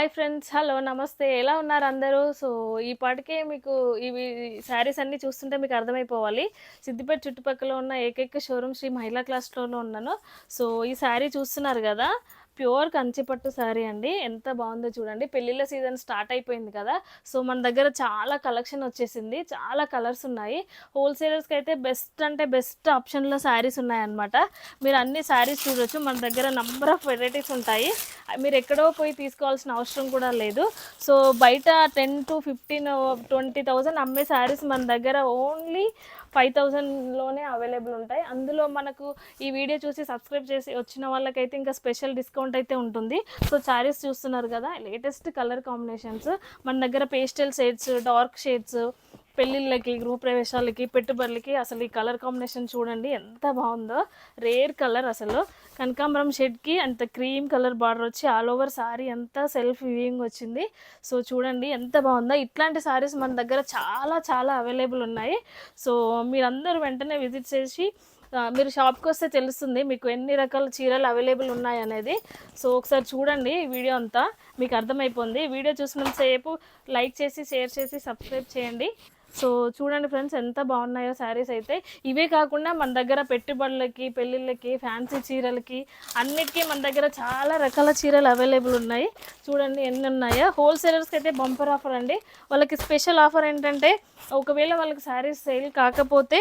Hi friends, hello, నమస్తే. ఎలా ఉన్నారు అందరూ? సో ఈ పాటికే మీకు ఇవి శారీస్ అన్నీ చూస్తుంటే మీకు అర్థమైపోవాలి. సిద్దిపేట చుట్టుపక్కల ఉన్న ఏకైక షోరూమ్ శ్రీ మహిళా క్లాస్ స్టోర్లో ఉన్నాను. సో ఈ శారీ చూస్తున్నారు కదా, ప్యూర్ కంచిపట్టు శారీ అండి. ఎంత బాగుందో చూడండి. పెళ్ళిళ్ళ సీజన్ స్టార్ట్ అయిపోయింది కదా, సో మన దగ్గర చాలా కలెక్షన్ వచ్చేసింది. చాలా కలర్స్ ఉన్నాయి. హోల్సేలర్స్కి అయితే బెస్ట్ అంటే బెస్ట్ ఆప్షన్లో శారీస్ ఉన్నాయన్నమాట. మీరు అన్ని శారీస్ చూడొచ్చు. మన దగ్గర నంబర్ ఆఫ్ వెరైటీస్ ఉంటాయి. మీరు ఎక్కడో పోయి తీసుకోవాల్సిన అవసరం కూడా లేదు. సో బయట 10 to 15 20,000 అమ్మే శారీస్ మన దగ్గర ఓన్లీ 5,000లోనే అవైలబుల్ ఉంటాయి. అందులో మనకు ఈ వీడియో చూసి సబ్స్క్రైబ్ చేసి వచ్చిన వాళ్ళకైతే ఇంకా స్పెషల్ డిస్కౌంట్ అయితే ఉంటుంది. సో శారీస్ చూస్తున్నారు కదా, లేటెస్ట్ కలర్ కాంబినేషన్స్ మన దగ్గర. పేస్టల్ షేడ్స్, డార్క్ షేడ్స్, పెళ్ళిళ్ళకి, గృహప్రవేశాలకి, పెట్టుబడులకి అసలు ఈ కలర్ కాంబినేషన్ చూడండి ఎంత బాగుందో. రేర్ కలర్ అసలు. కనకాంబరం షేడ్కి అంత క్రీమ్ కలర్ బార్డర్ వచ్చి ఆల్ ఓవర్ శారీ అంతా సెల్ఫ్ వీవింగ్ వచ్చింది. సో చూడండి ఎంత బాగుందో. ఇట్లాంటి శారీస్ మన దగ్గర చాలా చాలా అవైలబుల్ ఉన్నాయి. సో మీరందరూ వెంటనే విజిట్ చేసి మీరు షాప్కి వస్తే తెలుస్తుంది మీకు ఎన్ని రకాల చీరలు అవైలబుల్ ఉన్నాయి అనేది. సో ఒకసారి చూడండి ఈ వీడియో అంతా, మీకు అర్థమైపోయింది. వీడియో చూసినంతసేపు లైక్ చేసి, షేర్ చేసి, సబ్స్క్రైబ్ చేయండి. సో చూడండి ఫ్రెండ్స్ ఎంత బాగున్నాయో శారీస్ అయితే. ఇవే కాకుండా మన దగ్గర పెట్టుబడులకి, పెళ్ళిళ్ళకి, ఫ్యాన్సీ చీరలకి అన్నిటికీ మన దగ్గర చాలా రకాల చీరలు అవైలబుల్ ఉన్నాయి. చూడండి ఎన్ని ఉన్నాయో. హోల్సేలర్స్కి అయితే బంపర్ ఆఫర్ అండి. వాళ్ళకి స్పెషల్ ఆఫర్ ఏంటంటే, ఒకవేళ వాళ్ళకి శారీస్ సేల్ కాకపోతే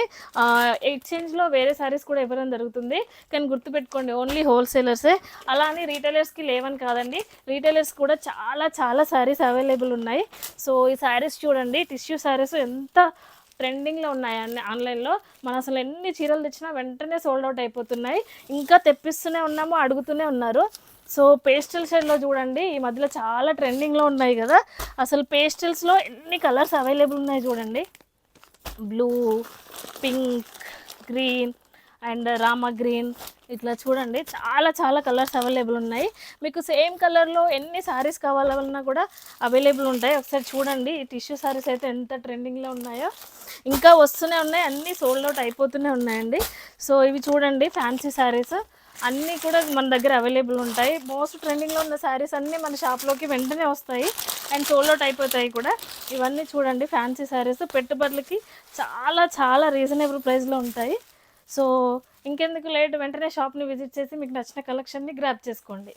ఎక్స్చేంజ్లో వేరే శారీస్ కూడా ఇవ్వడం జరుగుతుంది. కానీ గుర్తుపెట్టుకోండి, ఓన్లీ హోల్సేలర్సే. అలా అని రీటైలర్స్కి లేవని కాదండి. రీటైలర్స్ కూడా చాలా చాలా శారీస్ అవైలబుల్ ఉన్నాయి. సో ఈ శారీస్ చూడండి, టిష్యూ శారీస్ ఎంత ట్రెండింగ్లో ఉన్నాయండి ఆన్లైన్లో. మనం అసలు ఎన్ని చీరలు తెచ్చినా వెంటనే సోల్డ్ అవుట్ అయిపోతున్నాయి. ఇంకా తెప్పిస్తూనే ఉన్నాము, అడుగుతూనే ఉన్నారు. సో పేస్టల్ షేడ్లో చూడండి, ఈ మధ్యలో చాలా ట్రెండింగ్లో ఉన్నాయి కదా. అసలు పేస్టల్స్లో ఎన్ని కలర్స్ అవైలబుల్ ఉన్నాయి చూడండి. Blue, pink, green and Rama green, ఇట్లా చూడండి చాలా చాలా కలర్స్ అవైలబుల్ ఉన్నాయి. మీకు సేమ్ కలర్లో ఎన్ని శారీస్ కావాలన్నా కూడా అవైలబుల్ ఉంటాయి. ఒకసారి చూడండి ఈ టిష్యూ శారీస్ అయితే ఎంత ట్రెండింగ్లో ఉన్నాయో. ఇంకా వస్తూనే ఉన్నాయి, అన్నీ సోల్డ్ అవుట్ అయిపోతూనే ఉన్నాయండి. సో ఇవి చూడండి ఫ్యాన్సీ శారీస్ అన్నీ కూడా మన దగ్గర అవైలబుల్ ఉంటాయి. మోస్ట్ ట్రెండింగ్లో ఉన్న శారీస్ అన్నీ మన షాప్లోకి వెంటనే వస్తాయి అండ్ సోల్డ్ అవుట్ అయిపోతాయి కూడా. ఇవన్నీ చూడండి ఫ్యాన్సీ శారీస్. పెట్టుబడులకి చాలా చాలా రీజనబుల్ ప్రైస్లో ఉంటాయి. సో ఇంకెందుకు లేట్, వెంటనే షాప్ని విజిట్ చేసి మీకు నచ్చిన కలెక్షన్ని గ్రాబ్ చేసుకోండి.